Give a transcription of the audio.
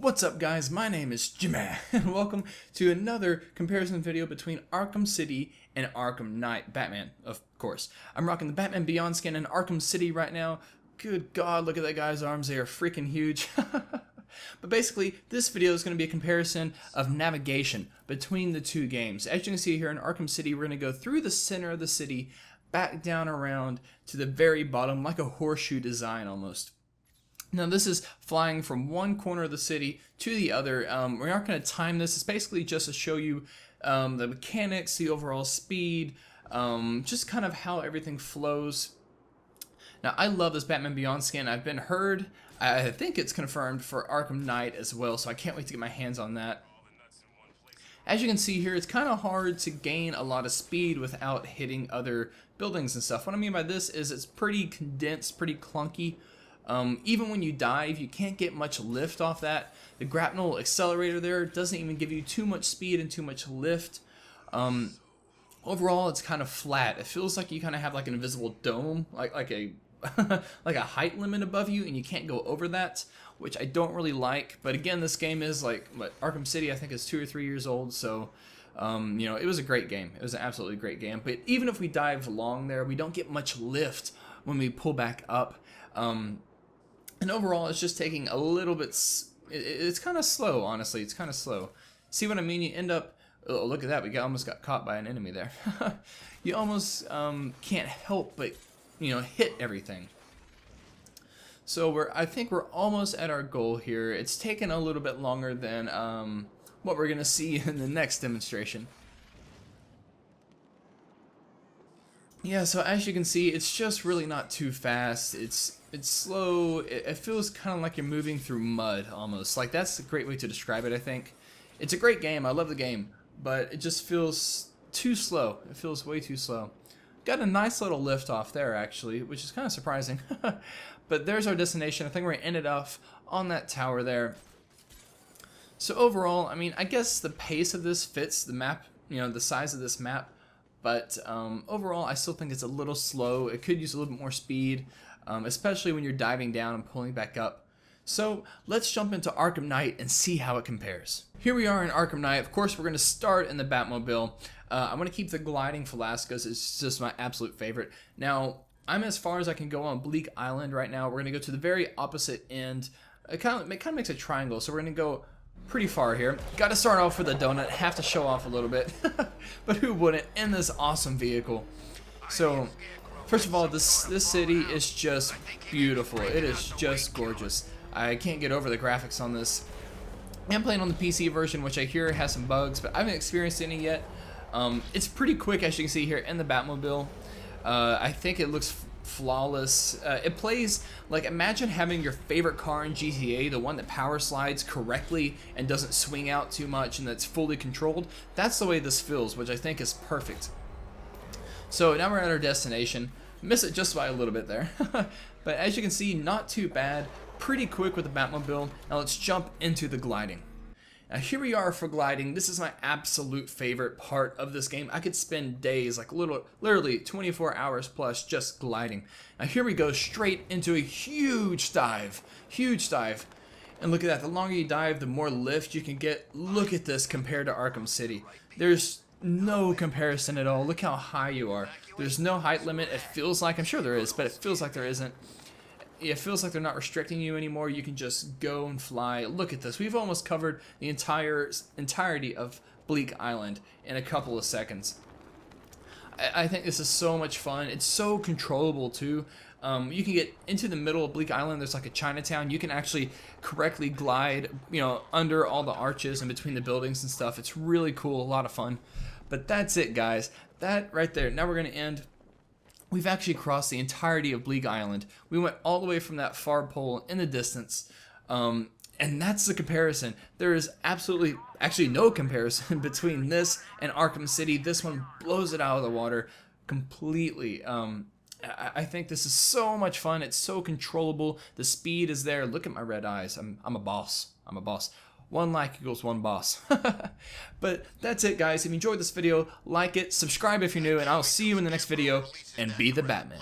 What's up guys, my name is Jimmy and welcome to another comparison video between Arkham City and Arkham Knight. Batman, of course. I'm rocking the Batman Beyond skin in Arkham City right now. Good God, look at that guy's arms, they are freaking huge. But basically, this video is going to be a comparison of navigation between the two games. As you can see here in Arkham City, we're going to go through the center of the city, back down around to the very bottom, like a horseshoe design almost. Now this is flying from one corner of the city to the other. We're not going to time this. It's basically just to show you the mechanics, the overall speed, just kind of how everything flows. Now I love this Batman Beyond skin. I've been heard, I think it's confirmed for Arkham Knight as well, so I can't wait to get my hands on that. As you can see here, it's kind of hard to gain a lot of speed without hitting other buildings and stuff. What I mean by this is it's pretty condensed, pretty clunky. Even when you dive, you can't get much lift off that. The grapnel accelerator there doesn't even give you too much speed and too much lift. Overall, it's kind of flat. It feels like you kind of have like an invisible dome, like a like a height limit above you, and you can't go over that, which I don't really like. But again, this game is like Arkham City, I think, is 2 or 3 years old, so you know, it was a great game. It was an absolutely great game. But even if we dive long there, we don't get much lift when we pull back up. And overall, it's just taking a little bit, it's kind of slow, honestly. It's kind of slow. See what I mean? You end up, oh, look at that, we almost got caught by an enemy there. You almost can't help but, you know, hit everything. So I think we're almost at our goal here. It's taken a little bit longer than what we're going to see in the next demonstration. Yeah, so as you can see, it's just really not too fast. It's slow. It feels kind of like you're moving through mud almost. Like, that's a great way to describe it, I think. It's a great game. I love the game, but it just feels too slow. It feels way too slow. Got a nice little lift off there, actually, which is kind of surprising. But there's our destination. I think we're ended off on that tower there. So overall, I mean, I guess the pace of this fits the map, you know, the size of this map. But overall, I still think it's a little slow. It could use a little bit more speed, especially when you're diving down and pulling back up. So let's jump into Arkham Knight and see how it compares. Here we are in Arkham Knight. Of course, we're going to start in the Batmobile. I'm going to keep the gliding for last because it's just my absolute favorite. Now, I'm as far as I can go on Bleak Island right now. We're going to go to the very opposite end. It kind of makes a triangle, so we're going to go pretty far here. Got to start off with a donut. Have to show off a little bit. But who wouldn't in this awesome vehicle? So first of all, this city is just beautiful. It is just gorgeous. I can't get over the graphics on this. I'm playing on the PC version, which I hear has some bugs, but I haven't experienced any yet. It's pretty quick, as you can see here in the Batmobile. I think it looks flawless. It plays like, imagine having your favorite car in GTA, the one that power slides correctly and doesn't swing out too much and that's fully controlled. That's the way this feels, which I think is perfect. So now we're at our destination. Miss it just by a little bit there. But as you can see, not too bad. Pretty quick with the Batmobile. Now let's jump into the gliding. Now here we are for gliding. This is my absolute favorite part of this game. I could spend days, like literally 24 hours plus, just gliding. Now here we go, straight into a huge dive. Huge dive. And look at that, the longer you dive, the more lift you can get. Look at this compared to Arkham City. There's no comparison at all. Look how high you are. There's no height limit. It feels like, I'm sure there is, but it feels like there isn't. It feels like they're not restricting you anymore. You can just go and fly. Look at this. We've almost covered the entirety of Bleak Island in a couple of seconds. I think this is so much fun. It's so controllable too. You can get into the middle of Bleak Island. There's like a Chinatown. You can actually correctly glide, you know, under all the arches and between the buildings and stuff. It's really cool. A lot of fun. But that's it, guys. That right there. Now we're going to end. We've actually crossed the entirety of Bleak Island. We went all the way from that far pole in the distance, and that's the comparison. There is actually no comparison between this and Arkham City. This one blows it out of the water completely. I think this is so much fun. It's so controllable. The speed is there. Look at my red eyes. I'm a boss. I'm a boss. 1 like equals 1 boss. But that's it, guys. If you enjoyed this video, like it, subscribe if you're new, and I'll see you in the next video, and be the Batman.